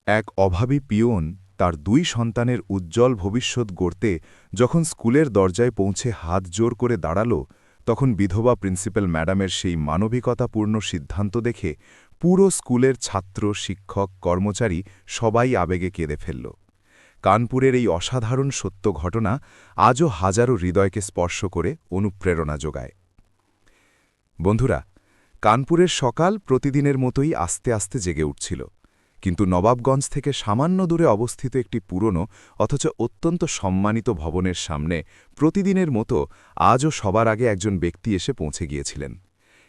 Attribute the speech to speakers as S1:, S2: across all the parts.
S1: এক অভাবী পিয়ন তার ২ সন্তানের উজ্জ্বল ভবিষ্যৎ গড়তে যখন স্কুলের দরজায় পৌঁছে হাত জোর করে দাঁড়াল, তখন বিধবা প্রিন্সিপাল ম্যাডামের সেই মানবিকতাপূর্ণ সিদ্ধান্ত দেখে পুরো স্কুলের ছাত্র, শিক্ষক, কর্মচারী সবাই আবেগে কেঁদে ফেলল। কানপুরের এই অসাধারণ সত্য ঘটনা আজও হাজারো হৃদয়কে স্পর্শ করে অনুপ্রেরণা যোগায়। বন্ধুরা, কানপুরের সকাল প্রতিদিনের মতোই আস্তে আস্তে জেগে উঠছিল, কিন্তু নবাবগঞ্জ থেকে সামান্য দূরে অবস্থিত একটি পুরনো অথচ অত্যন্ত সম্মানিত ভবনের সামনে প্রতিদিনের মতো আজও সবার আগে একজন ব্যক্তি এসে পৌঁছে গিয়েছিলেন।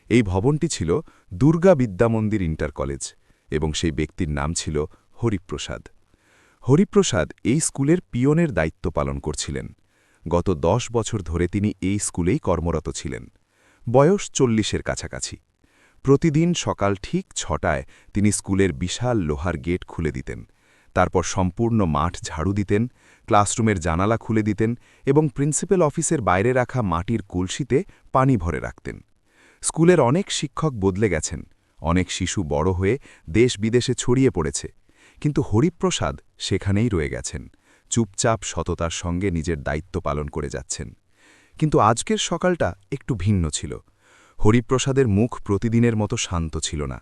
S1: এই ভবনটি ছিল দুর্গা বিদ্যামন্দির ইন্টার কলেজ, এবং সেই ব্যক্তির নাম ছিল হরিপ্রসাদ। হরিপ্রসাদ এই স্কুলের পিয়নের দায়িত্ব পালন করছিলেন। গত ১০ বছর ধরে তিনি এই স্কুলেই কর্মরত ছিলেন। বয়স ৪০-এর কাছাকাছি। প্রতিদিন সকাল ঠিক ৬টায় তিনি স্কুলের বিশাল লোহার গেট খুলে দিতেন, তারপর সম্পূর্ণ মাঠ ঝাড়ু দিতেন, ক্লাসরুমের জানালা খুলে দিতেন এবং প্রিন্সিপাল অফিসের বাইরে রাখা মাটির কলসিতে পানি ভরে রাখতেন। স্কুলের অনেক শিক্ষক বদলে গেছেন, অনেক শিশু বড় হয়ে দেশ বিদেশে ছড়িয়ে পড়েছে, কিন্তু হরিপ্রসাদ সেখানেই রয়ে গেছেন, চুপচাপ সততার সঙ্গে নিজের দায়িত্ব পালন করে যাচ্ছেন। কিন্তু আজকের সকালটা একটু ভিন্ন ছিল। হরিপ্রসাদের মুখ প্রতিদিনের মতো শান্ত ছিল না।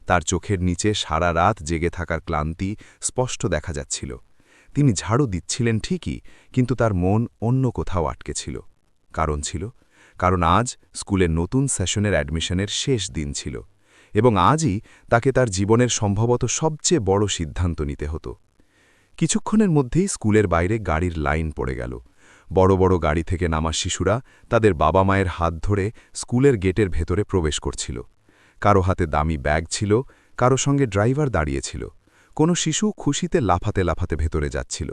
S1: তার চোখের নিচে সারা রাত জেগে থাকার ক্লান্তি স্পষ্ট দেখা যাচ্ছিল। তিনি ঝাড়ু দিচ্ছিলেন ঠিকই, কিন্তু তার মন অন্য কোথাও আটকে ছিল। কারণ আজ স্কুলের নতুন সেশনের অ্যাডমিশনের শেষ দিন ছিল, এবং আজই তাকে তার জীবনের সম্ভবত সবচেয়ে বড় সিদ্ধান্ত নিতে হতো। কিছুক্ষণের মধ্যেই স্কুলের বাইরে গাড়ির লাইন পড়ে গেল। বড় বড় গাড়ি থেকে নামা শিশুরা তাদের বাবা মায়ের হাত ধরে স্কুলের গেটের ভেতরে প্রবেশ করছিল। কারো হাতে দামি ব্যাগ ছিল, কারো সঙ্গে ড্রাইভার দাঁড়িয়েছিল। কোনো শিশু খুশিতে লাফাতে লাফাতে ভেতরে যাচ্ছিল।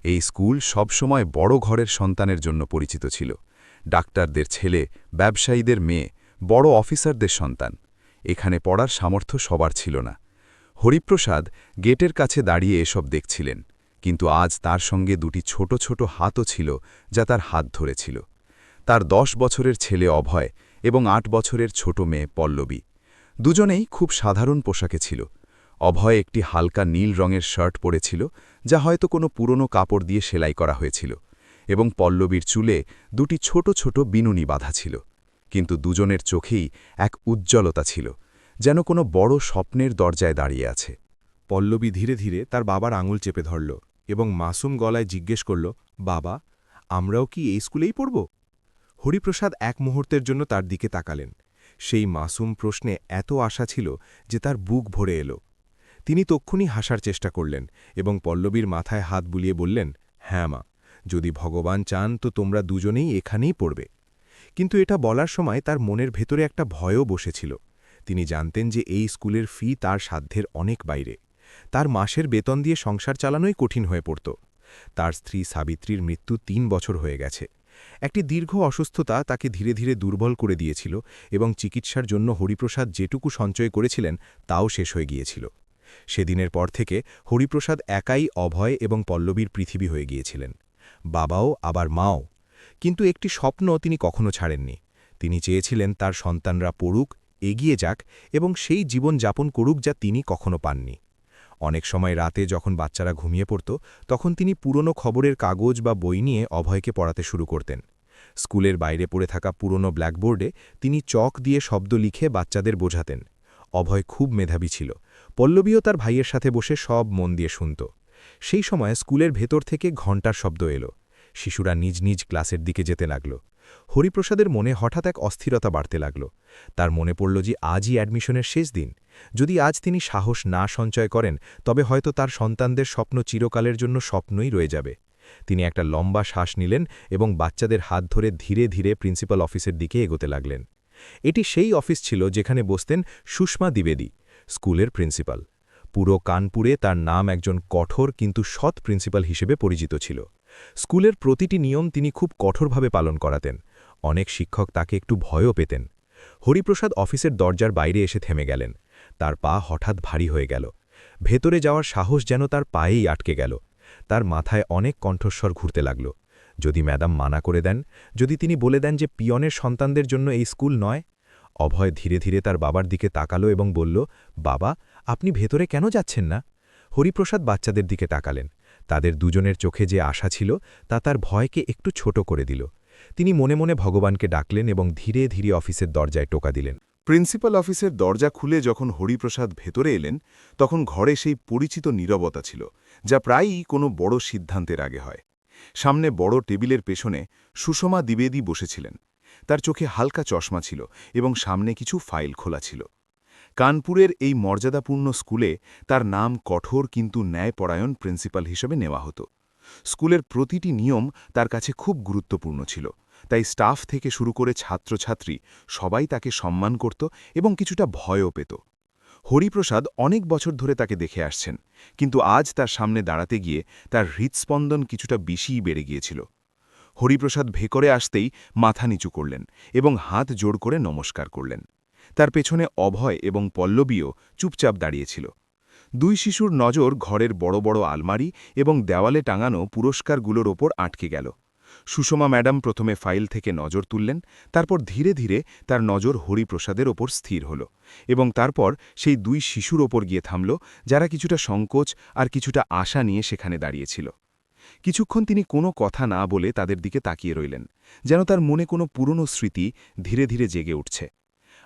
S1: এই স্কুল সবসময় বড় ঘরের সন্তানের জন্য পরিচিত ছিল। ডাক্তারদের ছেলে, ব্যবসায়ীদের মেয়ে, বড় অফিসারদের সন্তান। এখানে পড়ার সামর্থ্য সবার ছিল না। হরিপ্রসাদ গেটের কাছে দাঁড়িয়ে এসব দেখছিলেন, কিন্তু আজ তার সঙ্গে দুটি ছোট ছোট হাতও ছিল যা তার হাত ধরেছিল। তার ১০ বছরের ছেলে অভয় এবং ৮ বছরের ছোট মেয়ে পল্লবী। দুজনেই খুব সাধারণ পোশাকে ছিল। অভয় একটি হালকা নীল রঙের শার্ট পরেছিল, যা হয়তো কোনো পুরনো কাপড় দিয়ে সেলাই করা হয়েছিল, এবং পল্লবীর চুলে দুটি ছোট ছোট বিনুনি বাঁধা ছিল। কিন্তু দুজনের চোখেই এক উজ্জ্বলতা ছিল, যেন কোনো বড় স্বপ্নের দরজায় দাঁড়িয়ে আছে।
S2: পল্লবী ধীরে ধীরে তার বাবার আঙুল চেপে ধরল এবং মাসুম গলায় জিজ্ঞেস করল, বাবা, আমরাও কি এই স্কুলেই পড়ব? হরিপ্রসাদ এক মুহূর্তের জন্য তার দিকে তাকালেন। সেই মাসুম প্রশ্নে এত আশা ছিল যে তার বুক ভরে এলো। তিনি তক্ষুনি হাসার চেষ্টা করলেন এবং পল্লবীর মাথায় হাত বুলিয়ে বললেন, হ্যাঁ মা, যদি ভগবান চান তো তোমরা দুজনেই এখানেই পড়বে। কিন্তু এটা বলার সময় তার মনের ভেতরে একটা ভয়ও বসেছিল। তিনি জানতেন যে এই স্কুলের ফি তার সাধ্যের অনেক বাইরে। তার মাসের বেতন দিয়ে সংসার চালানোই কঠিন হয়ে পড়ত। তার স্ত্রী সাবিত্রীর মৃত্যু ৩ বছর হয়ে গেছে। একটি দীর্ঘ অসুস্থতা তাকে ধীরে ধীরে দুর্বল করে দিয়েছিল, এবং চিকিৎসার জন্য হরিপ্রসাদ যেটুকু সঞ্চয় করেছিলেন তাও শেষ হয়ে গিয়েছিল। সেদিনের পর থেকে হরিপ্রসাদ একাই অভয় এবং পল্লবীর পৃথিবী হয়ে গিয়েছিলেন, বাবাও আবার মাও। কিন্তু একটি স্বপ্ন তিনি কখনো ছাড়েননি। তিনি চেয়েছিলেন তার সন্তানরা পড়ুক, এগিয়ে যাক এবং সেই জীবন যাপন করুক যা তিনি কখনো পাননি। অনেক সময় রাতে যখন বাচ্চারা ঘুমিয়ে পড়ত, তখন তিনি পুরনো খবরের কাগজ বা বই নিয়ে অভয়কে পড়াতে শুরু করতেন। স্কুলের বাইরে পড়ে থাকা পুরনো ব্ল্যাকবোর্ডে তিনি চক দিয়ে শব্দ লিখে বাচ্চাদের বোঝাতেন। অভয় খুব মেধাবী ছিল। পল্লবীও তার ভাইয়ের সাথে বসে সব মন দিয়ে শুনত। সেই সময় স্কুলের ভেতর থেকে ঘণ্টার শব্দ এলো। শিশুরা নিজ নিজ ক্লাসের দিকে যেতে লাগল। হরিপ্রসাদের মনে হঠাৎ এক অস্থিরতা বাড়তে লাগল। তার মনে পড়ল যে আজই অ্যাডমিশনের শেষ দিন। যদি আজ তিনি সাহস না সঞ্চয় করেন, তবে হয়তো তার সন্তানদের স্বপ্ন চিরকালের জন্য স্বপ্নই রয়ে যাবে। তিনি একটা লম্বা শ্বাস নিলেন এবং বাচ্চাদের হাত ধরে ধীরে ধীরে প্রিন্সিপাল অফিসের দিকে এগোতে লাগলেন। এটি সেই অফিস ছিল যেখানে বসতেন সুষমা দ্বিবেদী, স্কুলের প্রিন্সিপাল। পুরো কানপুরে তার নাম একজন কঠোর কিন্তু সৎ প্রিন্সিপাল হিসেবে পরিচিত ছিল। স্কুলের প্রতিটি নিয়ম তিনি খুব কঠোরভাবে পালন করাতেন। অনেক শিক্ষক তাকে একটু ভয়ও পেতেন। হরিপ্রসাদ অফিসের দরজার বাইরে এসে থেমে গেলেন। তার পা হঠাৎ ভারী হয়ে গেল। ভেতরে যাওয়ার সাহস যেন তার পায়েই আটকে গেল। তার মাথায় অনেক কণ্ঠস্বর ঘুরতে লাগল। যদি ম্যাডাম মানা করে দেন, যদি তিনি বলে দেন যে পিয়নের সন্তানদের জন্য এই স্কুল নয়। অভয় ধীরে ধীরে তার বাবার দিকে তাকালো এবং বলল, বাবা, আপনি ভেতরে কেন যাচ্ছেন না? হরিপ্রসাদ বাচ্চাদের দিকে তাকালেন। তাদের দুজনের চোখে যে আশা ছিল তা তার ভয়কে একটু ছোট করে দিল। তিনি মনে মনে ভগবানকে ডাকলেন এবং ধীরে ধীরে অফিসের দরজায় টোকা দিলেন।
S1: প্রিন্সিপাল অফিসের দরজা খুলে যখন হরিপ্রসাদ ভেতরে এলেন তখন ঘরে সেই পরিচিত নীরবতা ছিল, যা প্রায়ই কোনো বড় সিদ্ধান্তের আগে হয়। সামনে বড় টেবিলের পেছনে সুষমা দ্বিবেদী বসেছিলেন। তার চোখে হালকা চশমা ছিল এবং সামনে কিছু ফাইল খোলা ছিল। কানপুরের এই মর্যাদাপূর্ণ স্কুলে তার নাম কঠোর কিন্তু ন্যায়পরায়ণ প্রিন্সিপাল হিসেবে নেওয়া হতো। স্কুলের প্রতিটি নিয়ম তার কাছে খুব গুরুত্বপূর্ণ ছিল, তাই স্টাফ থেকে শুরু করে ছাত্রছাত্রী সবাই তাকে সম্মান করত এবং কিছুটা ভয়ও পেত। হরিপ্রসাদ অনেক বছর ধরে তাকে দেখে আসছেন, কিন্তু আজ তার সামনে দাঁড়াতে গিয়ে তার হৃৎস্পন্দন কিছুটা বেশিই বেড়ে গিয়েছিল। হরিপ্রসাদ ভেকরে আসতেই মাথা নিচু করলেন এবং হাত জোড় করে নমস্কার করলেন। তার পেছনে অভয় এবং পল্লবীও চুপচাপ দাঁড়িয়েছিল। দুই শিশুর নজর ঘরের বড় বড় আলমারি এবং দেওয়ালে টাঙানো পুরস্কারগুলোর ওপর আটকে গেল। সুষমা ম্যাডাম প্রথমে ফাইল থেকে নজর তুললেন, তারপর ধীরে ধীরে তার নজর হরিপ্রসাদের ওপর স্থির হল এবং তারপর সেই দুই শিশুর ওপর গিয়ে থামল, যারা কিছুটা সংকোচ আর কিছুটা আশা নিয়ে সেখানে দাঁড়িয়েছিল। কিছুক্ষণ তিনি কোনো কথা না বলে তাদের দিকে তাকিয়ে রইলেন, যেন তার মনে কোনো পুরনো স্মৃতি ধীরে ধীরে জেগে উঠছে।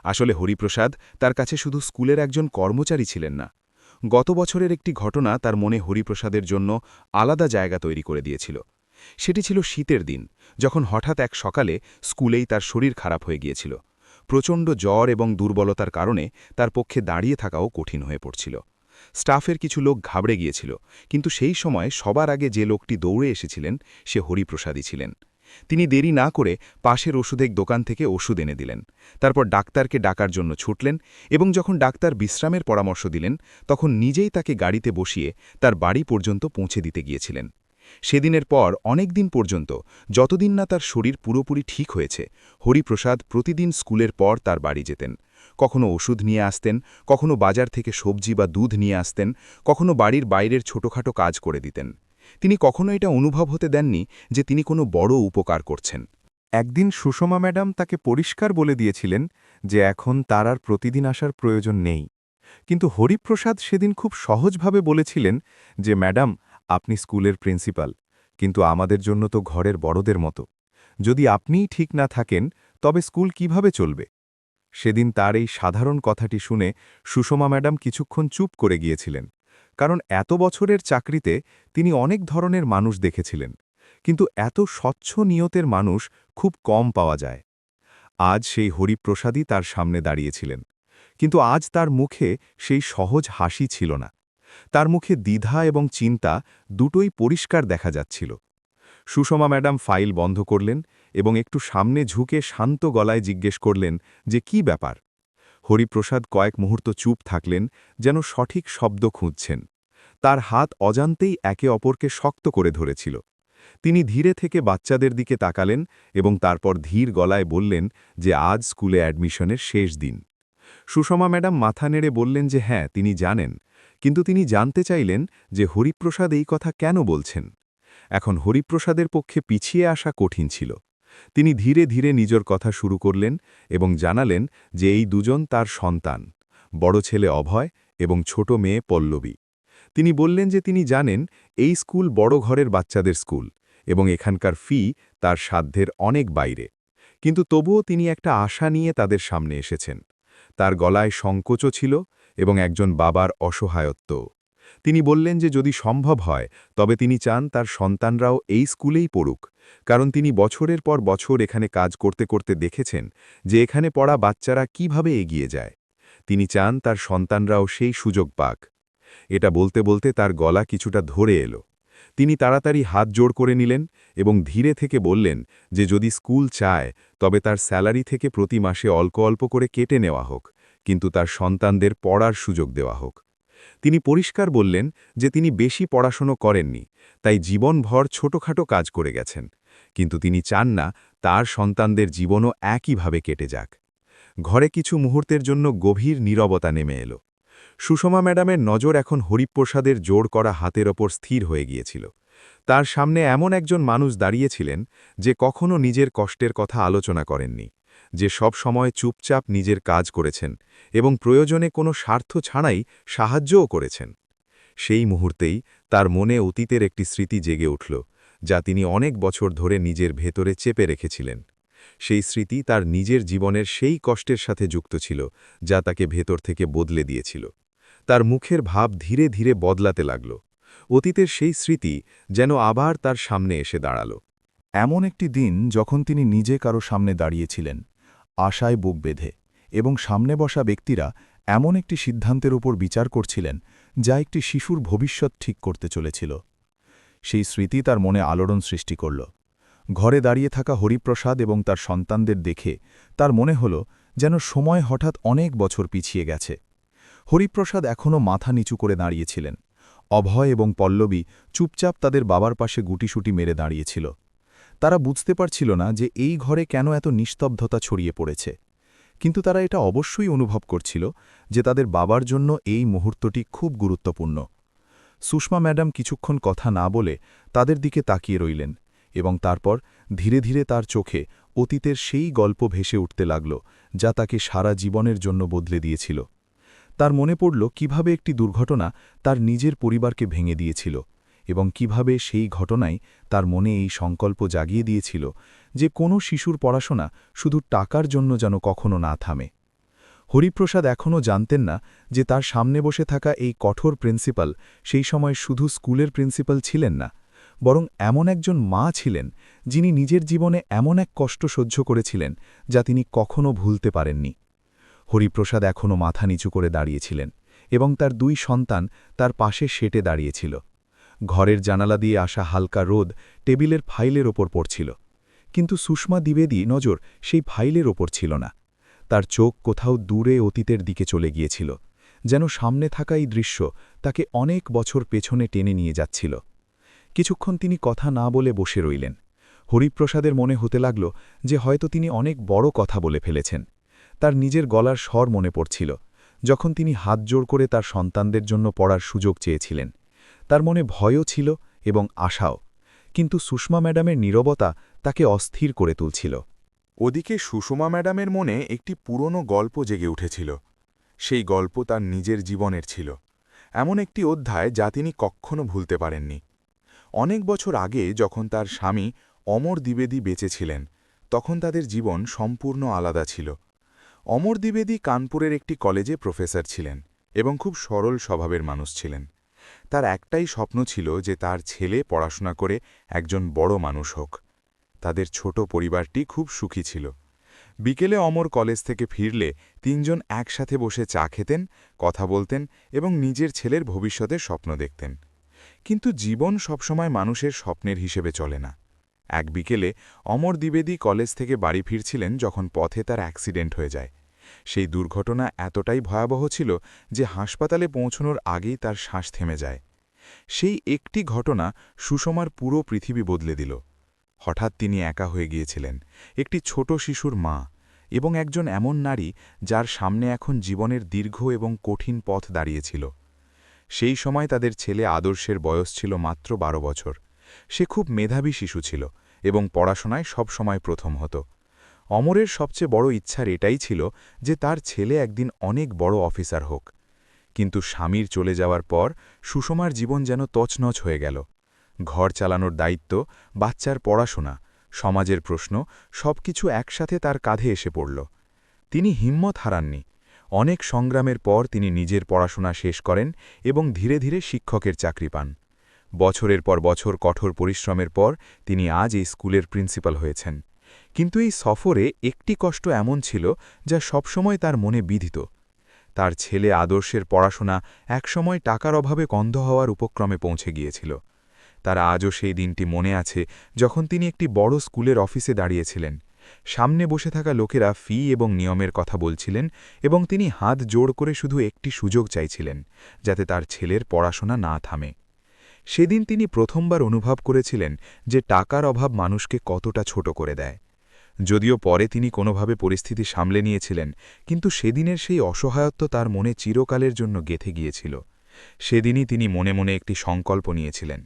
S1: আসলে হরিপ্রসাদ তার কাছে শুধু স্কুলের একজন কর্মচারী ছিলেন না। গত বছরের একটি ঘটনা তার মনে হরিপ্রসাদের জন্য আলাদা জায়গা তৈরি করে দিয়েছিল। সেটি ছিল শীতের দিন, যখন হঠাৎ এক সকালে স্কুলেই তার শরীর খারাপ হয়ে গিয়েছিল। প্রচণ্ড জ্বর এবং দুর্বলতার কারণে তার পক্ষে দাঁড়িয়ে থাকাও কঠিন হয়ে পড়ছিল। স্টাফের কিছু লোক ঘাবড়ে গিয়েছিল, কিন্তু সেই সময় সবার আগে যে লোকটি দৌড়ে এসেছিলেন সে হরিপ্রসাদই ছিলেন। তিনি দেরি না করে পাশের ওষুধের দোকান থেকে ওষুধ এনে দিলেন। তারপর ডাক্তারকে ডাকার জন্য ছুটলেন এবং যখন ডাক্তার বিশ্রামের পরামর্শ দিলেন তখন নিজেই তাকে গাড়িতে বসিয়ে তার বাড়ি পর্যন্ত পৌঁছে দিতে গিয়েছিলেন। সেদিনের পর অনেক দিন পর্যন্ত, যতদিন না তার শরীর পুরোপুরি ঠিক হয়েছে, হরিপ্রসাদ প্রতিদিন স্কুলের পর তার বাড়ি যেতেন। কখনো ওষুধ নিয়ে আসতেন, কখনো বাজার থেকে সবজি বা দুধ নিয়ে আসতেন, কখনো বাড়ির বাইরের ছোটখাটো কাজ করে দিতেন। তিনি কখনো এটা অনুভব হতে দেননি যে তিনি কোনো বড় উপকার করছেন।
S3: একদিন সুষমা ম্যাডাম তাকে পরিষ্কার বলে দিয়েছিলেন যে এখন তার আর প্রতিদিন আসার প্রয়োজন নেই। কিন্তু হরিপ্রসাদ সেদিন খুব সহজভাবে বলেছিলেন যে ম্যাডাম, আপনি স্কুলের প্রিন্সিপাল, কিন্তু আমাদের জন্য তো ঘরের বড়দের মতো। যদি আপনিই ঠিক না থাকেন তবে স্কুল কিভাবে চলবে? সেদিন তার এই সাধারণ কথাটি শুনে সুষমা ম্যাডাম কিছুক্ষণ চুপ করে গিয়েছিলেন, কারণ এত বছরের চাকরিতে তিনি অনেক ধরনের মানুষ দেখেছিলেন, কিন্তু এত স্বচ্ছ নিয়তের মানুষ খুব কম পাওয়া যায়। আজ সেই হরিপ্রসাদই তার সামনে দাঁড়িয়েছিলেন, কিন্তু আজ তার মুখে সেই সহজ হাসি ছিল না। তার মুখে দ্বিধা এবং চিন্তা দুটোই পরিষ্কার দেখা যাচ্ছিল। সুষমা ম্যাডাম ফাইল বন্ধ করলেন এবং একটু সামনে ঝুঁকে শান্ত গলায় জিজ্ঞেস করলেন যে কি ব্যাপার। হরিপ্রসাদ কয়েক মুহূর্ত চুপ থাকলেন, যেন সঠিক শব্দ খুঁজছেন। তার হাত অজান্তেই একে অপরকে শক্ত করে ধরেছিল। তিনি ধীরে থেকে বাচ্চাদের দিকে তাকালেন এবং তারপর ধীর গলায় বললেন যে আজ স্কুলে অ্যাডমিশনের শেষ দিন। সুষমা ম্যাডাম মাথা নেড়ে বললেন যে হ্যাঁ, তিনি জানেন, কিন্তু তিনি জানতে চাইলেন যে হরিপ্রসাদ এই কথা কেন বলছেন। এখন হরিপ্রসাদের পক্ষে পিছিয়ে আসা কঠিন ছিল। তিনি ধীরে ধীরে নিজের কথা শুরু করলেন এবং জানালেন যে এই দুজন তার সন্তান, বড় ছেলে অভয় এবং ছোট মেয়ে পল্লবী। তিনি বললেন যে তিনি জানেন এই স্কুল বড় ঘরের বাচ্চাদের স্কুল এবং এখানকার ফি তার সাধ্যের অনেক বাইরে, কিন্তু তবুও তিনি একটা আশা নিয়ে তাদের সামনে এসেছেন। তার গলায় সংকোচও ছিল এবং একজন বাবার অসহায়ত্ব। তিনি বললেন যে যদি সম্ভব হয় তবে তিনি চান তার সন্তানরাও এই স্কুলেই পড়ুক, কারণ তিনি বছরের পর বছর এখানে কাজ করতে করতে দেখেছেন যে এখানে পড়া বাচ্চারা কিভাবে এগিয়ে যায়। তিনি চান তার সন্তানরাও সেই সুযোগ পাক। এটা বলতে বলতে তার গলা কিছুটা ধরে এলো। তিনি তাড়াতাড়ি হাত জোড় করে নিলেন এবং ধীরে থেকে বললেন যে যদি স্কুল চায় তবে তার স্যালারি থেকে প্রতি মাসে অল্প অল্প করে কেটে নেওয়া হোক, কিন্তু তার সন্তানদের পড়ার সুযোগ দেওয়া হোক। তিনি পরিষ্কার বললেন যে তিনি বেশি পড়াশোনা করেননি, তাই জীবনভর ছোটখাটো কাজ করে গেছেন, কিন্তু তিনি চান না তার সন্তানদের জীবনও একইভাবে কেটে যাক। ঘরে কিছু মুহূর্তের জন্য গভীর নীরবতা নেমে এলো। সুষমা ম্যাডামের নজর এখন হরিপ্রসাদের জোর করা হাতের ওপর স্থির হয়ে গিয়েছিল। তার সামনে এমন একজন মানুষ দাঁড়িয়েছিলেন যে কখনো নিজের কষ্টের কথা আলোচনা করেননি, যে সব সময় চুপচাপ নিজের কাজ করেছেন এবং প্রয়োজনে কোনো স্বার্থ ছাড়াই সাহায্যও করেছেন।
S1: সেই মুহূর্তেই তার মনে অতীতের একটি স্মৃতি জেগে উঠল, যা তিনি অনেক বছর ধরে নিজের ভেতরে চেপে রেখেছিলেন। সেই স্মৃতি তার নিজের জীবনের সেই কষ্টের সাথে যুক্ত ছিল, যা তাকে ভেতর থেকে বদলে দিয়েছিল। তার মুখের ভাব ধীরে ধীরে বদলাতে লাগল। অতীতের সেই স্মৃতি যেন আবার তার সামনে এসে দাঁড়াল।
S3: এমন একটি দিন যখন তিনি নিজে কারো সামনে দাঁড়িয়েছিলেন, আশায় বুক বেঁধে, এবং সামনে বসা ব্যক্তিরা এমন একটি সিদ্ধান্তের উপর বিচার করছিলেন যা একটি শিশুর ভবিষ্যৎ ঠিক করতে চলেছিল। সেই স্মৃতি তার মনে আলোড়ন সৃষ্টি করল। ঘরে দাঁড়িয়ে থাকা হরিপ্রসাদ এবং তার সন্তানদের দেখে তার মনে হল যেন সময় হঠাৎ অনেক বছর পিছিয়ে গেছে। হরিপ্রসাদ এখনও মাথা নিচু করে দাঁড়িয়েছিলেন। অভয় এবং পল্লবী চুপচাপ তাদের বাবার পাশে গুটিসুটি মেরে দাঁড়িয়েছিল। তারা বুঝতে পারছিল না যে এই ঘরে কেন এত নিস্তব্ধতা ছড়িয়ে পড়েছে, কিন্তু তারা এটা অবশ্যই অনুভব করছিল যে তাদের বাবার জন্য এই মুহূর্তটি খুব গুরুত্বপূর্ণ। সুষমা ম্যাডাম কিছুক্ষণ কথা না বলে তাদের দিকে তাকিয়ে রইলেন, এবং তারপর ধীরে ধীরে তার চোখে অতীতের সেই গল্প ভেসে উঠতে লাগল যা তাকে সারা জীবনের জন্য বদলে দিয়েছিল। তার মনে পড়ল কিভাবে একটি দুর্ঘটনা তার নিজের পরিবারকে ভেঙে দিয়েছিল, এবং কিভাবে সেই ঘটনাই তার মনে এই সংকল্প জাগিয়ে দিয়েছিল যে কোনো শিশুর পড়াশোনা শুধু টাকার জন্য যেন কখনো না থামে। হরিপ্রসাদ এখনও জানতেন না যে তার সামনে বসে থাকা এই কঠোর প্রিন্সিপাল সেই সময় শুধু স্কুলের প্রিন্সিপাল ছিলেন না, বরং এমন একজন মা ছিলেন যিনি নিজের জীবনে এমন এক কষ্ট সহ্য করেছিলেন যা তিনি কখনো ভুলতে পারেননি। হরিপ্রসাদ এখনও মাথা নিচু করে দাঁড়িয়েছিলেন, এবং তার দুই সন্তান তার পাশে সেটে দাঁড়িয়েছিল। ঘরের জানালা দিয়ে আসা হালকা রোদ টেবিলের ফাইলের ওপর পড়ছিল, কিন্তু সুষমা দ্বিবেদী নজর সেই ফাইলের ওপর ছিল না। তার চোখ কোথাও দূরে অতীতের দিকে চলে গিয়েছিল, যেন সামনে থাকা এই দৃশ্য তাকে অনেক বছর পেছনে টেনে নিয়ে যাচ্ছিল। কিছুক্ষণ তিনি কথা না বলে বসে রইলেন। হরিপ্রসাদের মনে হতে লাগল যে হয়তো তিনি অনেক বড় কথা বলে ফেলেছেন। তার নিজের গলার স্বর মনে পড়ছিল, যখন তিনি হাত জোড় করে তার সন্তানদের জন্য পড়ার সুযোগ চেয়েছিলেন। তার মনে ভয়ও ছিল এবং আশাও, কিন্তু সুষমা ম্যাডামের নীরবতা তাকে অস্থির করে তুলছিল।
S4: ওদিকে সুষমা ম্যাডামের মনে একটি পুরনো গল্প জেগে উঠেছিল। সেই গল্প তার নিজের জীবনের ছিল, এমন একটি অধ্যায় যা তিনি কখনো ভুলতে পারেননি। অনেক বছর আগে যখন তার স্বামী অমর দ্বিবেদী বেঁচে ছিলেন, তখন তাদের জীবন সম্পূর্ণ আলাদা ছিল। অমর দ্বিবেদী কানপুরের একটি কলেজে প্রফেসর ছিলেন এবং খুব সরল স্বভাবের মানুষ ছিলেন। তার একটাই স্বপ্ন ছিল যে তার ছেলে পড়াশোনা করে একজন বড় মানুষ হোক। তাদের ছোট পরিবারটি খুব সুখী ছিল। বিকেলে অমর কলেজ থেকে ফিরলে তিনজন একসাথে বসে চা খেতেন, কথা বলতেন এবং নিজের ছেলের ভবিষ্যতের স্বপ্ন দেখতেন। কিন্তু জীবন সবসময় মানুষের স্বপ্নের হিসেবে চলে না। এক বিকেলে অমর দ্বিবেদী কলেজ থেকে বাড়ি ফিরছিলেন যখন পথে তার অ্যাক্সিডেন্ট হয়ে যায়। সেই দুর্ঘটনা এতটাই ভয়াবহ ছিল যে হাসপাতালে পৌঁছানোর আগেই তার শ্বাস থেমে যায়। সেই একটি ঘটনা সুষমার পুরো পৃথিবী বদলে দিল। হঠাৎ তিনি একা হয়ে গিয়েছিলেন, একটি ছোট শিশুর মা, এবং একজন এমন নারী যার সামনে এখন জীবনের দীর্ঘ এবং কঠিন পথ দাঁড়িয়েছিল। সেই সময় তাদের ছেলে আদর্শের বয়স ছিল মাত্র 12 বছর। সে খুব মেধাবী শিশু ছিল এবং পড়াশোনায় সব সময় প্রথম হতো। অমরের সবচেয়ে বড় ইচ্ছার এটাই ছিল যে তার ছেলে একদিন অনেক বড় অফিসার হোক। কিন্তু স্বামীর চলে যাওয়ার পর সুষমার জীবন যেন তছনছ হয়ে গেল। ঘর চালানোর দায়িত্ব, বাচ্চার পড়াশোনা, সমাজের প্রশ্ন সবকিছু একসাথে তার কাঁধে এসে পড়ল। তিনি হিম্মত হারাননি। অনেক সংগ্রামের পর তিনি নিজের পড়াশোনা শেষ করেন এবং ধীরে ধীরে শিক্ষকের চাকরি পান। বছরের পর বছর কঠোর পরিশ্রমের পর তিনি আজ এই স্কুলের প্রিন্সিপাল হয়েছেন। কিন্তু এই সফরে একটি কষ্ট এমন ছিল যা সবসময় তার মনে বিধিত। তার ছেলে আদর্শের পড়াশোনা একসময় টাকার অভাবে বন্ধ হওয়ার উপক্রমে পৌঁছে গিয়েছিল। তার আজও সেই দিনটি মনে আছে যখন তিনি একটি বড় স্কুলের অফিসে দাঁড়িয়েছিলেন। সামনে বসে থাকা লোকেরা ফি এবং নিয়মের কথা বলছিলেন এবং তিনি হাত জোড় করে শুধু একটি সুযোগ চাইছিলেন, যাতে তার ছেলের পড়াশোনা না থামে। সেদিন তিনি প্রথমবার অনুভব করেছিলেন যে টাকার অভাব মানুষকে কতটা ছোট করে দেয়। যদিও পরে তিনি কোনোভাবে পরিস্থিতি সামলে নিয়েছিলেন, কিন্তু সেদিনের সেই অসহায়ত্ব তার মনে চিরকালের জন্য গেঁথে গিয়েছিল। সেদিনই তিনি মনে মনে একটি সংকল্প নিয়েছিলেন।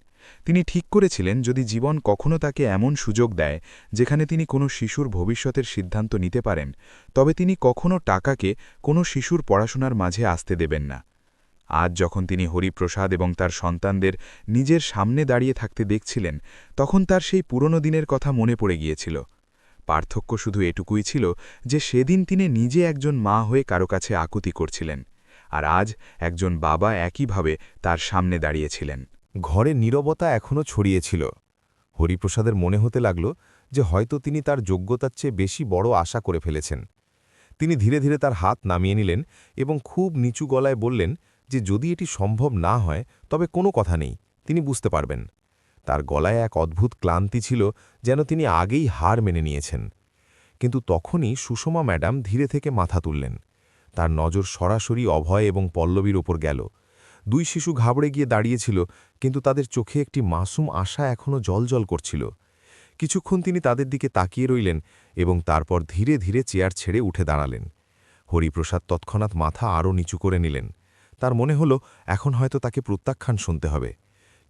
S4: তিনি ঠিক করেছিলেন যদি জীবন কখনো তাকে এমন সুযোগ দেয় যেখানে তিনি কোনো শিশুর ভবিষ্যতের সিদ্ধান্ত নিতে পারেন, তবে তিনি কখনো টাকাকে কোনো শিশুর পড়াশোনার মাঝে আসতে দেবেন না। আজ যখন তিনি হরিপ্রসাদ এবং তার সন্তানদের নিজের সামনে দাঁড়িয়ে থাকতে দেখছিলেন, তখন তার সেই পুরনো দিনের কথা মনে পড়ে গিয়েছিল। পার্থক্য শুধু এটুকুই ছিল যে সেদিন তিনি নিজে একজন মা হয়ে কারো কাছে আকুতি করছিলেন, আর আজ একজন বাবা একইভাবে তার সামনে দাঁড়িয়েছিলেন।
S3: ঘরে নীরবতা এখনও ছড়িয়েছিল। হরিপ্রসাদের মনে হতে লাগল যে হয়তো তিনি তার যোগ্যতার চেয়ে বেশি বড় আশা করে ফেলেছেন। তিনি ধীরে ধীরে তার হাত নামিয়ে নিলেন এবং খুব নিচু গলায় বললেন যে যদি এটি সম্ভব না হয় তবে কোনো কথা নেই, তিনি বুঝতে পারবেন। তার গলায় এক অদ্ভুত ক্লান্তি ছিল, যেন তিনি আগেই হার মেনে নিয়েছেন। কিন্তু তখনই সুষমা ম্যাডাম ধীরে থেকে মাথা তুললেন। তার নজর সরাসরি অভয় এবং পল্লবীর ওপর গেল। দুই শিশু ঘাবড়ে গিয়ে দাঁড়িয়েছিল, কিন্তু তাদের চোখে একটি মাসুম আশা এখনও জলজল করছিল। কিছুক্ষণ তিনি তাদের দিকে তাকিয়ে রইলেন এবং তারপর ধীরে ধীরে চেয়ার ছেড়ে উঠে দাঁড়ালেন। হরিপ্রসাদ তৎক্ষণাৎ মাথা আরও নিচু করে নিলেন। তার মনে হল এখন হয়তো তাকে প্রত্যাখ্যান শুনতে হবে।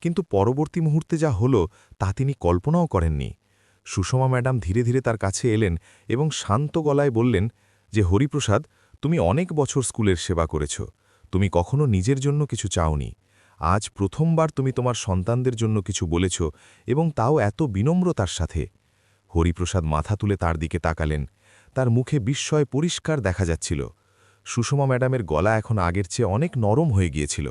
S3: কিন্তু পরবর্তী মুহূর্তে যা হলো তা তিনি কল্পনাও করেননি। সুষমা ম্যাডাম ধীরে ধীরে তার কাছে এলেন এবং শান্ত গলায় বললেন যে হরিপ্রসাদ, তুমি অনেক বছর স্কুলের সেবা করেছ, তুমি কখনো নিজের জন্য কিছু চাওনি। আজ প্রথমবার তুমি তোমার সন্তানদের জন্য কিছু বলেছ, এবং তাও এত বিনম্রতার সাথে। হরিপ্রসাদ মাথা তুলে তার দিকে তাকালেন। তার মুখে বিস্ময় পরিষ্কার দেখা যাচ্ছিল। সুষমা ম্যাডামের গলা এখন আগের চেয়ে অনেক নরম হয়ে গিয়েছিল।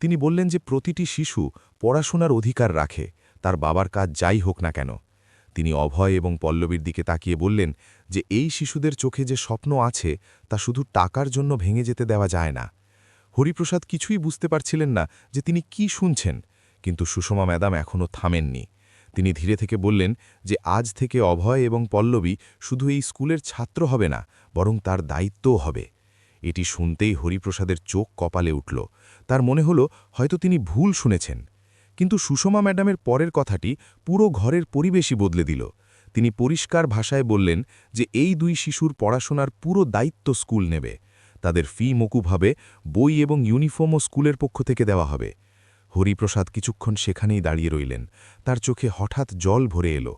S3: তিনি বললেন যে প্রতিটি শিশু পড়াশোনার অধিকার রাখে, তার বাবার কাজ যাই হোক না কেন। তিনি অভয় এবং পল্লবীর দিকে তাকিয়ে বললেন যে এই শিশুদের চোখে যে স্বপ্ন আছে তা শুধু টাকার জন্য ভেঙে যেতে দেওয়া যায় না। হরিপ্রসাদ কিছুই বুঝতে পারছিলেন না যে তিনি কি শুনছেন, কিন্তু সুষমা ম্যাডাম এখনও থামেননি। তিনি ধীরে থেকে বললেন যে আজ থেকে অভয় এবং পল্লবী শুধু এই স্কুলের ছাত্র হবে না, বরং তার দায়িত্বও হবে। এটি শুনতেই হরিপ্রসাদের চোখ কপালে উঠল। তার মনে হল হয়তো তিনি ভুল শুনেছেন। কিন্তু সুষমা ম্যাডামের পরের কথাটি পুরো ঘরের পরিবেশই বদলে দিল। তিনি পরিষ্কার ভাষায় বললেন যে এই দুই শিশুর পড়াশোনার পুরো দায়িত্ব স্কুল নেবে। তাদের ফি মকুব হবে, বই এবং ইউনিফর্মও স্কুলের পক্ষ থেকে দেওয়া হবে। হরিপ্রসাদ কিছুক্ষণ সেখানেই দাঁড়িয়ে রইলেন। তার চোখে হঠাৎ জল ভরে এলো।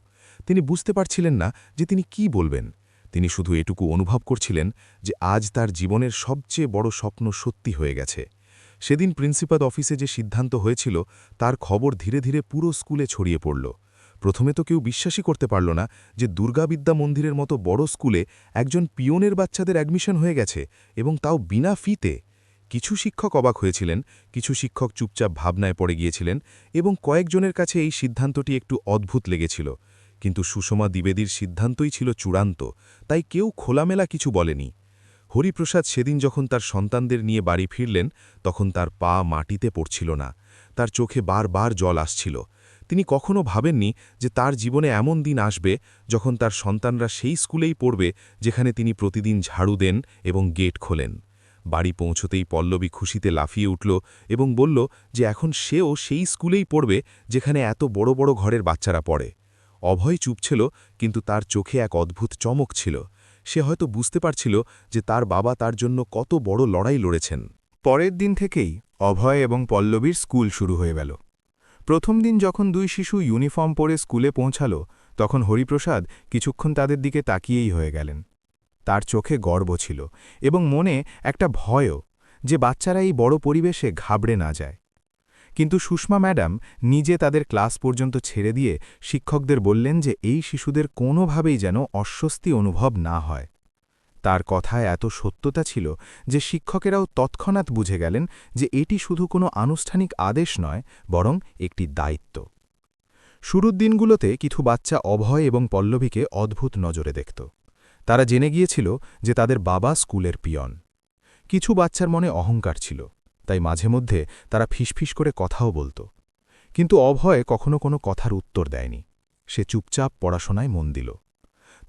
S3: তিনি বুঝতে পারছিলেন না যে তিনি কি বলবেন। তিনি শুধু এটুকু অনুভব করছিলেন যে আজ তার জীবনের সবচেয়ে বড় স্বপ্ন সত্যি হয়ে গেছে। সেদিন প্রিন্সিপাল অফিসে যে সিদ্ধান্ত হয়েছিল তার খবর ধীরে ধীরে পুরো স্কুলে ছড়িয়ে পড়ল। প্রথমে তো কেউ বিশ্বাসই করতে পারল না যে দুর্গাবিদ্যা মন্দিরের মতো বড় স্কুলে একজন পিওনের বাচ্চাদের অ্যাডমিশন হয়ে গেছে, এবং তাও বিনা ফিতে। কিছু শিক্ষক অবাক হয়েছিলেন, কিছু শিক্ষক চুপচাপ ভাবনায় পড়ে গিয়েছিলেন, এবং কয়েকজনের কাছে এই সিদ্ধান্তটি একটু অদ্ভুত লেগেছিল। কিন্তু সুষমা দ্বিবেদীর সিদ্ধান্তই ছিল চূড়ান্ত, তাই কেউ খোলামেলা কিছু বলেনি। হরিপ্রসাদ সেদিন যখন তার সন্তানদের নিয়ে বাড়ি ফিরলেন, তখন তার পা মাটিতে পড়ছিল না। তার চোখে বারবার জল আসছিল। তিনি কখনো ভাবেননি যে তার জীবনে এমন দিন আসবে যখন তার সন্তানরা সেই স্কুলেই পড়বে যেখানে তিনি প্রতিদিন ঝাড়ু দেন এবং গেট খোলেন। বাড়ি পৌঁছতেই পল্লবী খুশিতে লাফিয়ে উঠল এবং বলল যে এখন সেও সেই স্কুলেই পড়বে যেখানে এত বড় বড় ঘরের বাচ্চারা পড়ে। অভয় চুপ ছিল, কিন্তু তার চোখে এক অদ্ভুত চমক ছিল। সে হয়তো বুঝতে পারছিল যে তার বাবা তার জন্য কত বড় লড়াই লড়েছেন।
S5: পরের দিন থেকেই অভয় এবং পল্লবীর স্কুল শুরু হয়ে গেল। প্রথম দিন যখন দুই শিশু ইউনিফর্ম পরে স্কুলে পৌঁছাল, তখন হরিপ্রসাদ কিছুক্ষণ তাদের দিকে তাকিয়েই হয়ে গেলেন। তার চোখে গর্ব ছিল এবং মনে একটা ভয়ও, যে বাচ্চারা এই বড় পরিবেশে ঘাবড়ে না যায়। কিন্তু সুষমা ম্যাডাম নিজে তাদের ক্লাস পর্যন্ত ছেড়ে দিয়ে শিক্ষকদের বললেন যে এই শিশুদের কোনোভাবেই যেন অস্বস্তি অনুভব না হয়। তার কথায় এত সত্যতা ছিল যে শিক্ষকেরাও তৎক্ষণাৎ বুঝে গেলেন যে এটি শুধু কোনো আনুষ্ঠানিক আদেশ নয়, বরং একটি দায়িত্ব। শুরুর দিনগুলোতে কিছু বাচ্চা অভয় এবং পল্লবীকে অদ্ভুত নজরে দেখত। তারা জেনে গিয়েছিল যে তাদের বাবা স্কুলের পিয়ন। কিছু বাচ্চার মনে অহংকার ছিল, তাই মাঝে মধ্যে তারা ফিসফিস করে কথাও বলত। কিন্তু অভয় কখনো কোনো কথার উত্তর দেয়নি। সে চুপচাপ পড়াশোনায় মন দিল।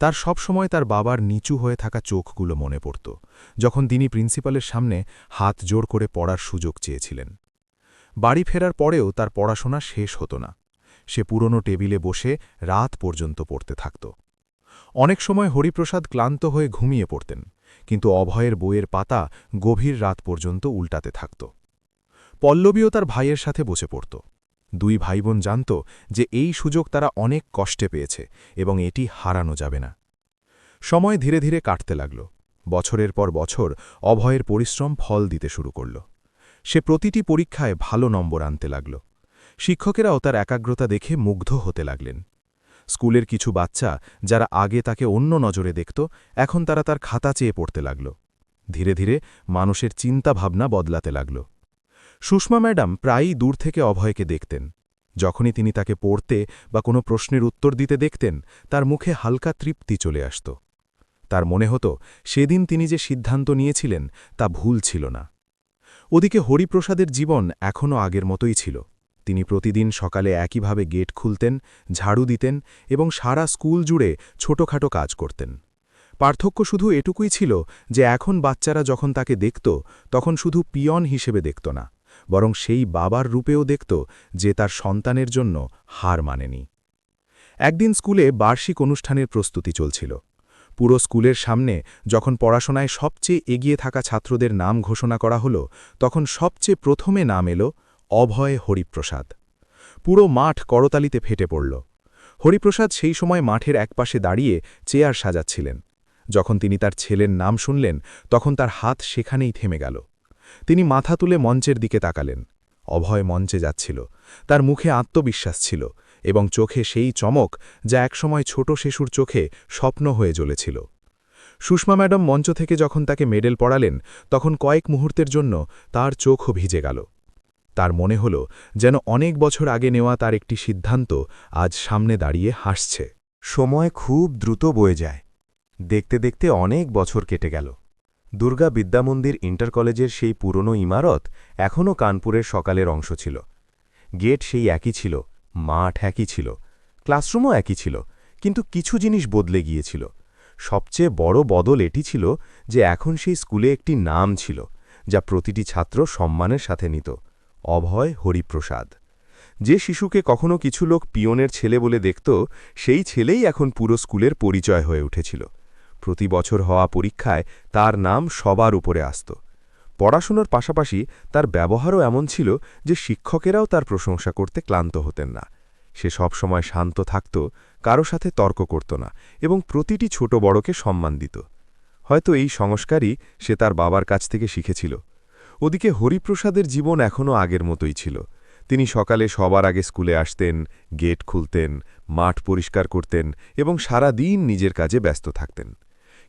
S5: তার সবসময় তার বাবার নিচু হয়ে থাকা চোখগুলো মনে পড়ত, যখন তিনি প্রিন্সিপালের সামনে হাত জোড় করে পড়ার সুযোগ চেয়েছিলেন। বাড়ি ফেরার পরেও তার পড়াশোনা শেষ হতো না। সে পুরনো টেবিলে বসে রাত পর্যন্ত পড়তে থাকত। অনেক সময় হরিপ্রসাদ ক্লান্ত হয়ে ঘুমিয়ে পড়তেন, কিন্তু অভয়ের বইয়ের পাতা গভীর রাত পর্যন্ত উল্টাতে থাকত। পল্লবীও তার ভাইয়ের সাথে বসে পড়ত। দুই ভাইবোন জানত যে এই সুযোগ তারা অনেক কষ্টে পেয়েছে এবং এটি হারানো যাবে না। সময় ধীরে ধীরে কাটতে লাগল। বছরের পর বছর অভয়ের পরিশ্রম ফল দিতে শুরু করল। সে প্রতিটি পরীক্ষায় ভালো নম্বর আনতে লাগল। শিক্ষকেরাও তার একাগ্রতা দেখে মুগ্ধ হতে লাগলেন। স্কুলের কিছু বাচ্চা যারা আগে তাকে অন্য নজরে দেখত, এখন তারা তার খাতা চেয়ে পড়তে লাগল। ধীরে ধীরে মানুষের চিন্তাভাবনা বদলাতে লাগল। সুষমা ম্যাডাম প্রায়ই দূর থেকে অভয়কে দেখতেন। যখনই তিনি তাকে পড়তে বা কোনো প্রশ্নের উত্তর দিতে দেখতেন, তার মুখে হালকা তৃপ্তি চলে আসত। তার মনে হতো সেদিন তিনি যে সিদ্ধান্ত নিয়েছিলেন তা ভুল ছিল না। ওদিকে হরিপ্রসাদের জীবন এখনও আগের মতোই ছিল। তিনি প্রতিদিন সকালে একইভাবে গেট খুলতেন, ঝাড়ু দিতেন এবং সারা স্কুল জুড়ে ছোটখাটো কাজ করতেন। পার্থক্য শুধু এটুকুই ছিল যে এখন বাচ্চারা যখন তাকে দেখত, তখন শুধু পিয়ন হিসেবে দেখত না, বরং সেই বাবার রূপেও দেখত যে তার সন্তানের জন্য হার মানেনি। একদিন স্কুলে বার্ষিক অনুষ্ঠানের প্রস্তুতি চলছিল। পুরো স্কুলের সামনে যখন পড়াশোনায় সবচেয়ে এগিয়ে থাকা ছাত্রদের নাম ঘোষণা করা হলো, তখন সবচেয়ে প্রথমে নাম এলো অভয় হরিপ্রসাদ। পুরো মাঠ করতালিতে ফেটে পড়ল। হরিপ্রসাদ সেই সময় মাঠের একপাশে দাঁড়িয়ে চেয়ার সাজাচ্ছিলেন। যখন তিনি তার ছেলের নাম শুনলেন, তখন তার হাত সেখানেই থেমে গেল। তিনি মাথা তুলে মঞ্চের দিকে তাকালেন। অভয় মঞ্চে যাচ্ছিল। তার মুখে আত্মবিশ্বাস ছিল এবং চোখে সেই চমক যা একসময় ছোট শিশুর চোখে স্বপ্ন হয়ে জ্বলেছিল। সুষমা ম্যাডাম মঞ্চ থেকে যখন তাকে মেডেল পড়ালেন, তখন কয়েক মুহূর্তের জন্য তার চোখও ভিজে গেল। তার মনে হল যেন অনেক বছর আগে নেওয়া তার একটি সিদ্ধান্ত আজ সামনে দাঁড়িয়ে হাসছে।
S3: সময় খুব দ্রুত বয়ে যায়। দেখতে দেখতে অনেক বছর কেটে গেল। দুর্গা বিদ্যামন্দির ইন্টার কলেজের সেই পুরনো ইমারত এখনও কানপুরের সকালের অংশ ছিল। গেট সেই একই ছিল, মাঠ একই ছিল, ক্লাসরুমও একই ছিল, কিন্তু কিছু জিনিস বদলে গিয়েছিল। সবচেয়ে বড় বদল এটি ছিল যে এখন সেই স্কুলে একটি নাম ছিল, যা প্রতিটি ছাত্র সম্মানের সাথে নিত: অভয় হরিপ্রসাদ। যে শিশুকে কখনো কিছু লোক পিয়নের ছেলে বলে দেখত, সেই ছেলেই এখন পুরো স্কুলের পরিচয় হয়ে উঠেছিল। প্রতি বছর হওয়া পরীক্ষায় তার নাম সবার উপরে আসত। পড়াশোনার পাশাপাশি তার ব্যবহারও এমন ছিল যে শিক্ষকেরাও তার প্রশংসা করতে ক্লান্ত হতেন না। সে সবসময় শান্ত থাকত, কারো সাথে তর্ক করত না এবং প্রতিটি ছোট বড়কে সম্মান দিত। হয়তো এই সংস্কারই সে তার বাবার কাছ থেকে শিখেছিল। ওদিকে হরিপ্রসাদের জীবন এখনও আগের মতোই ছিল। তিনি সকালে সবার আগে স্কুলে আসতেন, গেট খুলতেন, মাঠ পরিষ্কার করতেন এবং সারা দিন নিজের কাজে ব্যস্ত থাকতেন।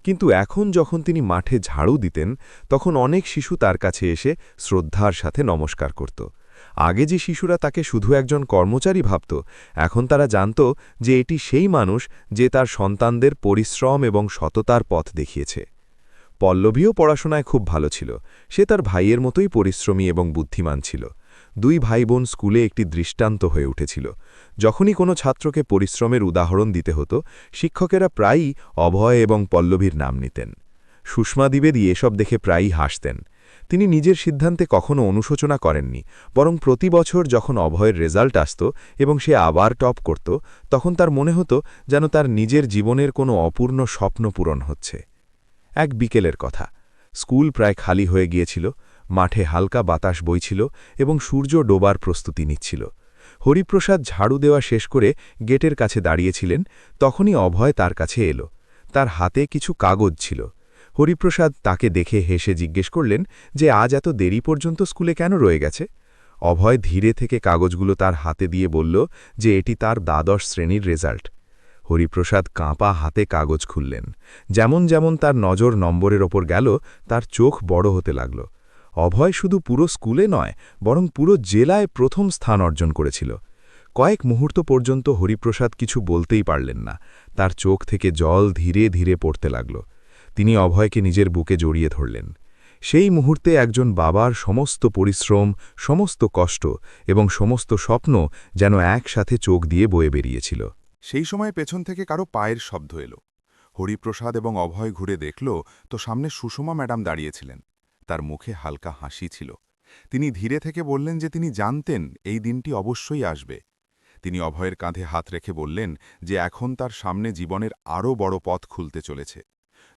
S3: কিন্তু এখন যখন তিনি মাঠে ঝাড়ু দিতেন, তখন অনেক শিশু তার কাছে এসে শ্রদ্ধার সাথে নমস্কার করত। আগে যে শিশুরা তাকে শুধু একজন কর্মচারী ভাবত, এখন তারা জানত যে এটি সেই মানুষ যে তার সন্তানদের পরিশ্রম এবং সততার পথ দেখিয়েছে। পল্লবীও পড়াশোনায় খুব ভালো ছিল। সে তার ভাইয়ের মতোই পরিশ্রমী এবং বুদ্ধিমান ছিল। দুই ভাই বোন স্কুলে একটি দৃষ্টান্ত হয়ে উঠেছিল। যখনই কোনো ছাত্রকে পরিশ্রমের উদাহরণ দিতে হতো, শিক্ষকেরা প্রায়ই অভয় এবং পল্লবীর নাম নিতেন। সুষমা দ্বিবেদী এসব দেখে প্রায়ই হাসতেন। তিনি নিজের সিদ্ধান্তে কখনো অনুশোচনা করেননি, বরং প্রতি বছর যখন অভয়ের রেজাল্ট আসত এবং সে আবার টপ করত, তখন তার মনে হতো যেন তার নিজের জীবনের কোনো অপূর্ণ স্বপ্ন পূরণ হচ্ছে। এক বিকেলের কথা। স্কুল প্রায় খালি হয়ে গিয়েছিল, মাঠে হালকা বাতাস বইছিল এবং সূর্য ডোবার প্রস্তুতি নিচ্ছিল। হরিপ্রসাদ ঝাড়ু দেওয়া শেষ করে গেটের কাছে দাঁড়িয়েছিলেন, তখনই অভয় তার কাছে এলো। তার হাতে কিছু কাগজ ছিল। হরিপ্রসাদ তাকে দেখে হেসে জিজ্ঞেস করলেন যে আজ এত দেরি পর্যন্ত স্কুলে কেন রয়ে গেছে। অভয় ধীরে থেকে কাগজগুলো তার হাতে দিয়ে বলল যে এটি তার দ্বাদশ শ্রেণীর রেজাল্ট। হরিপ্রসাদ কাঁপা হাতে কাগজ খুললেন। যেমন যেমন তার নজর নম্বরের ওপর গেল, তার চোখ বড় হতে লাগল। অভয় শুধু পুরো স্কুলে নয়, বরং পুরো জেলায় প্রথম স্থান অর্জন করেছিল। কয়েক মুহূর্ত পর্যন্ত হরিপ্রসাদ কিছু বলতেই পারলেন না। তার চোখ থেকে জল ধীরে ধীরে পড়তে লাগল। তিনি অভয়কে নিজের বুকে জড়িয়ে ধরলেন। সেই মুহূর্তে একজন বাবার সমস্ত পরিশ্রম, সমস্ত কষ্ট এবং সমস্ত স্বপ্ন যেন একসাথে চোখ দিয়ে বয়ে বেরিয়েছিল।
S4: সেই সময় পেছন থেকে কারো পায়ের শব্দ এলো। হরিপ্রসাদ এবং অভয় ঘুরে দেখল তো সামনে সুষমা ম্যাডাম দাঁড়িয়েছিলেন। তার মুখে হালকা হাসি ছিল। তিনি ধীরে থেকে বললেন যে তিনি জানতেন এই দিনটি অবশ্যই আসবে। তিনি অভয়ের কাঁধে হাত রেখে বললেন যে এখন তার সামনে জীবনের আরও বড় পথ খুলতে চলেছে।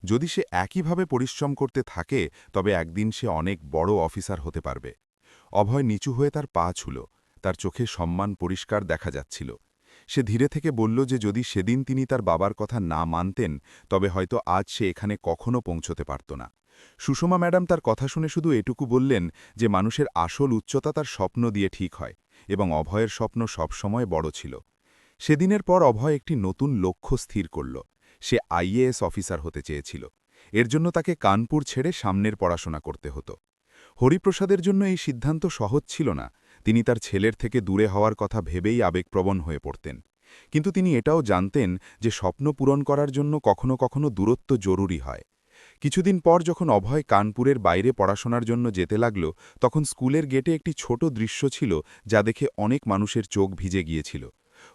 S4: যদি সে একইভাবে পরিশ্রম করতে থাকে, তবে একদিন সে অনেক বড় অফিসার হতে পারবে। অভয় নিচু হয়ে তার পা ছুল। তার চোখে সম্মান পরিষ্কার দেখা যাচ্ছিল। সে ধীরে থেকে বলল যে যদি সেদিন তিনি তার বাবার কথা না মানতেন, তবে হয়তো আজ সে এখানে কখনো পৌঁছতে পারত না।
S1: সুষমা ম্যাডাম তার কথা শুনে শুধু এটুকু বললেন যে মানুষের আসল উচ্চতা তার স্বপ্ন দিয়ে ঠিক হয় এবং অভয়ের স্বপ্ন সবসময় বড় ছিল। সেদিনের পর অভয় একটি নতুন লক্ষ্য স্থির করল। সে আইএএস অফিসার হতে চেয়েছিল। এর জন্য তাকে কানপুর ছেড়ে সামনের পড়াশোনা করতে হতো। হরিপ্রসাদের জন্য এই সিদ্ধান্ত সহজ ছিল না। তিনি তার ছেলের থেকে দূরে হওয়ার কথা ভেবেই আবেগপ্রবণ হয়ে পড়তেন। কিন্তু তিনি এটাও জানতেন যে স্বপ্ন পূরণ করার জন্য কখনো কখনো দূরত্ব জরুরি হয়। কিছুদিন পর যখন অভয় কানপুরের বাইরে পড়াশোনার জন্য যেতে লাগল, তখন স্কুলের গেটে একটি ছোট দৃশ্য ছিল যা দেখে অনেক মানুষের চোখ ভিজে গিয়েছিল।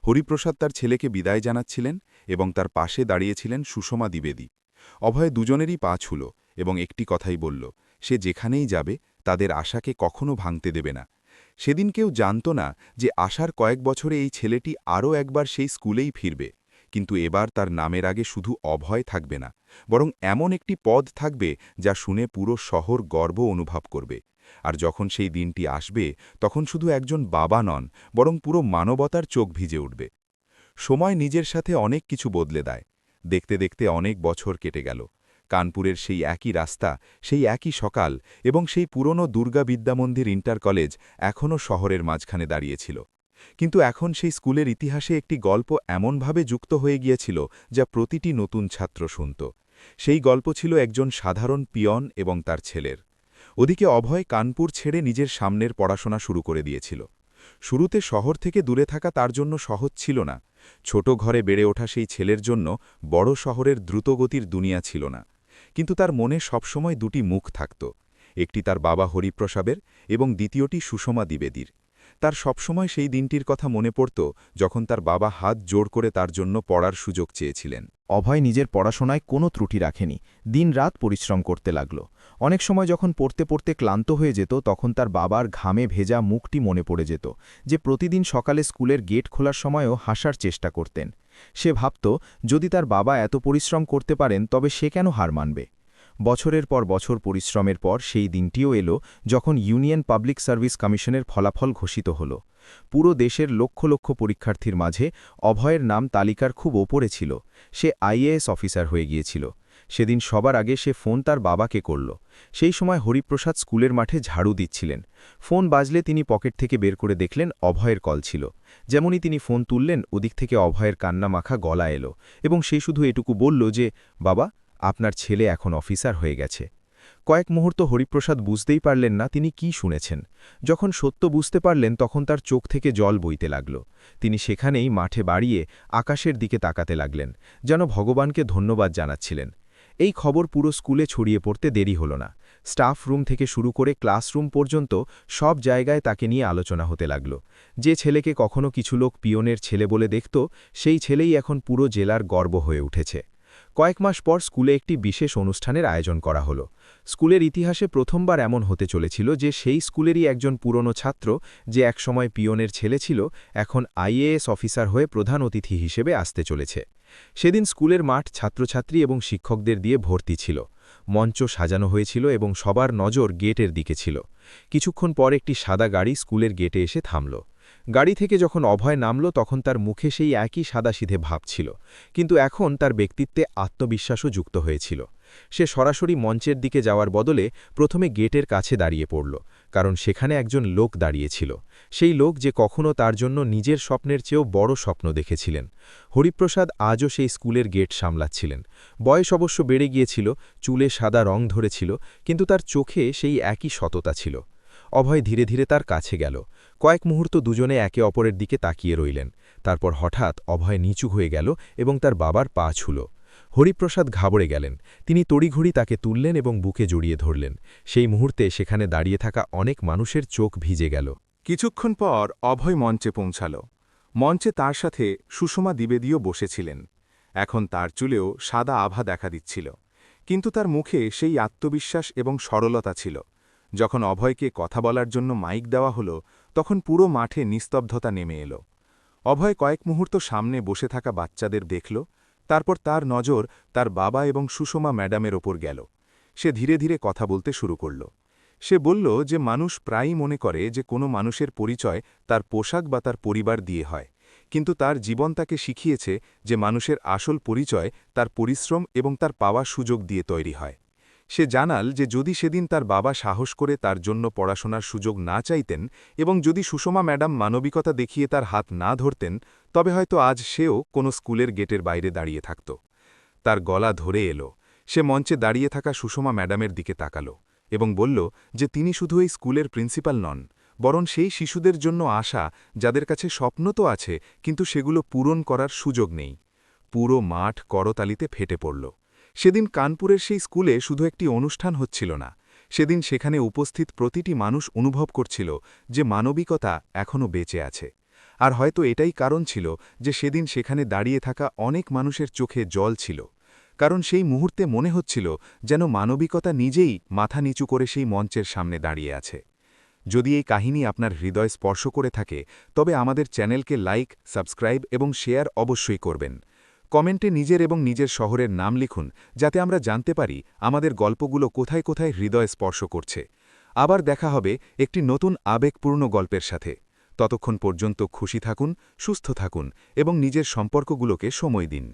S1: হরিপ্রসাদ তার ছেলেকে বিদায় জানাচ্ছিলেন এবং তার পাশে দাঁড়িয়েছিলেন সুষমা দ্বিবেদী। অভয় দুজনেরই পা ছুল এবং একটি কথাই বলল, সে যেখানেই যাবে তাদের আশাকে কখনো ভাঙতে দেবে না। সেদিন কেউ জানত না যে আশার কয়েক বছরে এই ছেলেটি আরও একবার সেই স্কুলেই ফিরবে, কিন্তু এবার তার নামের আগে শুধু অভয় থাকবে না, বরং এমন একটি পদ থাকবে যা শুনে পুরো শহর গর্ব অনুভব করবে। আর যখন সেই দিনটি আসবে, তখন শুধু একজন বাবা নন, বরং পুরো মানবতার চোখ ভিজে উঠবে। সময় নিজের সাথে অনেক কিছু বদলে দেয়। দেখতে দেখতে অনেক বছর কেটে গেল। কানপুরের সেই একই রাস্তা, সেই একই সকাল এবং সেই পুরনো দুর্গা বিদ্যামন্দির ইন্টার কলেজ এখনও শহরের মাঝখানে দাঁড়িয়েছিল। কিন্তু এখন সেই স্কুলের ইতিহাসে একটি গল্প এমনভাবে যুক্ত হয়ে গিয়েছিল যা প্রতিটি নতুন ছাত্র শুনত। সেই গল্প ছিল একজন সাধারণ পিয়ন এবং তার ছেলের। ওদিকে অভয় কানপুর ছেড়ে নিজের সামনের পড়াশোনা শুরু করে দিয়েছিল। শুরুতে শহর থেকে দূরে থাকা তার জন্য সহজ ছিল না। ছোট ঘরে বেড়ে ওঠা সেই ছেলের জন্য বড় শহরের দ্রুতগতির দুনিয়া ছিল না। কিন্তু তার মনে সবসময় দুটি মুখ থাকত, একটি তার বাবা হরিপ্রসাদের এবং দ্বিতীয়টি সুষমা দ্বিবেদীর। তার সবসময় সেই দিনটির কথা মনে পড়ত যখন তার বাবা হাত জোড় করে তার জন্য পড়ার সুযোগ চেয়েছিলেন।
S5: অভয় নিজের পড়াশোনায় কোনো ত্রুটি রাখেনি, দিনরাত পরিশ্রম করতে লাগল। অনেক সময় যখন পড়তে পড়তে ক্লান্ত হয়ে যেত, তখন তার বাবার ঘামে ভেজা মুখটি মনে পড়ে যেত, যে প্রতিদিন সকালে স্কুলের গেট খোলার সময়ও হাসার চেষ্টা করতেন। সে ভাবত, যদি তার বাবা এত পরিশ্রম করতে পারেন তবে সে কেন হার মানবে। বছরের পর বছর পরিশ্রমের পর সেই দিনটিও এলো যখন ইউনিয়ন পাবলিক সার্ভিস কমিশনের ফলাফল ঘোষিত হল। পুরো দেশের লক্ষ লক্ষ পরীক্ষার্থীর মাঝে অভয়ের নাম তালিকার খুব ওপরে ছিল। সে আইএএস অফিসার হয়ে গিয়েছিল। সেদিন সবার আগে সে ফোন তার বাবাকে করল। সেই সময় হরিপ্রসাদ স্কুলের মাঠে ঝাড়ু দিচ্ছিলেন। ফোন বাজলে তিনি পকেট থেকে বের করে দেখলেন অভয়ের কল ছিল। যেমনই তিনি ফোন তুললেন, ওদিক থেকে অভয়ের কান্না মাখা গলা এলো এবং সে শুধু এটুকু বলল যে, বাবা, আপনার ছেলে এখন অফিসার হয়ে গেছে। কয়েক মুহূর্ত হরিপ্রসাদ বুঝতেই পারলেন না তিনি কি শুনেছেন। যখন সত্য বুঝতে পারলেন তখন তার চোখ থেকে জল বইতে লাগল। তিনি সেখানেই মাঠে বাড়িয়ে আকাশের দিকে তাকাতে লাগলেন, যেন ভগবানকে ধন্যবাদ জানাচ্ছিলেন। এই খবর পুরো স্কুলে ছড়িয়ে পড়তে দেরি হল না। স্টাফ রুম থেকে শুরু করে ক্লাসরুম পর্যন্ত সব জায়গায় তাকে নিয়ে আলোচনা হতে লাগল। যে ছেলেকে কখনো কিছু লোক পিয়নের ছেলে বলে দেখত, সেই ছেলেই এখন পুরো জেলার গর্ব হয়ে উঠেছে। কয়েক মাস পর স্কুলে একটি বিশেষ অনুষ্ঠানের আয়োজন করা হলো। স্কুলের ইতিহাসে প্রথমবার এমন হতে চলেছিল যে সেই স্কুলেরই একজন পুরনো ছাত্র, যে একসময় পিয়নের ছেলে ছিল, এখন আইএএস অফিসার হয়ে প্রধান অতিথি হিসেবে আসতে চলেছে। সেদিন স্কুলের মাঠ ছাত্রছাত্রী এবং শিক্ষকদের দিয়ে ভর্তি ছিল। মঞ্চ সাজানো হয়েছিল এবং সবার নজর গেটের দিকে ছিল। কিছুক্ষণ পর একটি সাদা গাড়ি স্কুলের গেটে এসে থামল। গাড়ি থেকে যখন অভয় নামল তখন তার মুখে সেই একই সাদাসিধে ভাব ছিল, কিন্তু এখন তার ব্যক্তিত্বে আত্মবিশ্বাসও যুক্ত হয়েছিল। সে সরাসরি মঞ্চের দিকে যাওয়ার বদলে প্রথমে গেটের কাছে দাঁড়িয়ে পড়ল, কারণ সেখানে একজন লোক দাঁড়িয়েছিল। সেই লোক যে কখনো তার জন্য নিজের স্বপ্নের চেয়েও বড় স্বপ্ন দেখেছিলেন। হরিপ্রসাদ আজও সেই স্কুলের গেট সামলাচ্ছিলেন। বয়স অবশ্য বেড়ে গিয়েছিল, চুলে সাদা রং ধরেছিল, কিন্তু তার চোখে সেই একই সততা ছিল। অভয় ধীরে ধীরে তার কাছে গেল। কয়েক মুহূর্ত দুজনে একে অপরের দিকে তাকিয়ে রইলেন। তারপর হঠাৎ অভয় নিচু হয়ে গেল এবং তার বাবার পা ছুল। হরিপ্রসাদ ঘাবড়ে গেলেন। তিনি তড়িঘড়ি তাকে তুললেন এবং বুকে জড়িয়ে ধরলেন। সেই মুহূর্তে সেখানে দাঁড়িয়ে থাকা অনেক মানুষের চোখ ভিজে গেল।
S3: কিছুক্ষণ পর অভয় মঞ্চে পৌঁছাল। মঞ্চে তার সাথে সুষমা দ্বিবেদীও বসেছিলেন। এখন তার চুলেও সাদা আভা দেখা দিচ্ছিল, কিন্তু তার মুখে সেই আত্মবিশ্বাস এবং সরলতা ছিল। যখন অভয়কে কথা বলার জন্য মাইক দেওয়া হলো, তখন পুরো মাঠে নিস্তব্ধতা নেমে এলো। অভয় কয়েক মুহূর্ত সামনে বসে থাকা বাচ্চাদের দেখল, তারপর তার নজর তার বাবা এবং সুষমা ম্যাডামের ওপর গেল। সে ধীরে ধীরে কথা বলতে শুরু করল। সে বলল যে মানুষ প্রায়ই মনে করে যে কোনো মানুষের পরিচয় তার পোশাক বা তার পরিবার দিয়ে হয়, কিন্তু তার জীবন তাকে শিখিয়েছে যে মানুষের আসল পরিচয় তার পরিশ্রম এবং তার পাওয়া সুযোগ দিয়ে তৈরি হয়।
S1: সে জানাল যে যদি সেদিন তার বাবা সাহস করে তার জন্য পড়াশোনার সুযোগ না চাইতেন এবং যদি সুষমা ম্যাডাম মানবিকতা দেখিয়ে তার হাত না ধরতেন তবে হয়তো আজ সেও কোনো স্কুলের গেটের বাইরে দাঁড়িয়ে থাকত। তার গলা ধরে এলো। সে মঞ্চে দাঁড়িয়ে থাকা সুষমা ম্যাডামের দিকে তাকাল এবং বলল যে তিনি শুধু এই স্কুলের প্রিন্সিপাল নন, বরং সেই শিশুদের জন্য আশা যাদের কাছে স্বপ্ন তো আছে কিন্তু সেগুলো পূরণ করার সুযোগ নেই। পুরো মাঠ করতালিতে ফেটে পড়ল। সেদিন কানপুরের সেই স্কুলে শুধু একটি অনুষ্ঠান হচ্ছিল না, সেদিন সেখানে উপস্থিত প্রতিটি মানুষ অনুভব করছিল যে মানবিকতা এখনও বেঁচে আছে। আর হয়তো এটাই কারণ ছিল যে সেদিন সেখানে দাঁড়িয়ে থাকা অনেক মানুষের চোখে জল ছিল, কারণ সেই মুহূর্তে মনে হচ্ছিল যেন মানবিকতা নিজেই মাথা নিচু করে সেই মঞ্চের সামনে দাঁড়িয়ে আছে। যদি এই কাহিনী আপনার হৃদয় স্পর্শ করে থাকে তবে আমাদের চ্যানেলকে লাইক, সাবস্ক্রাইব এবং শেয়ার অবশ্যই করবেন। কমেন্টে নিজের এবং নিজের শহরের নাম লিখুন যাতে আমরা জানতে পারি আমাদের গল্পগুলো কোথায় কোথায় হৃদয় স্পর্শ করছে। আবার দেখা হবে একটি নতুন আবেগপূর্ণ গল্পের সাথে। ততক্ষণ পর্যন্ত খুশি থাকুন, সুস্থ থাকুন এবং নিজের সম্পর্কগুলোকে সময় দিন।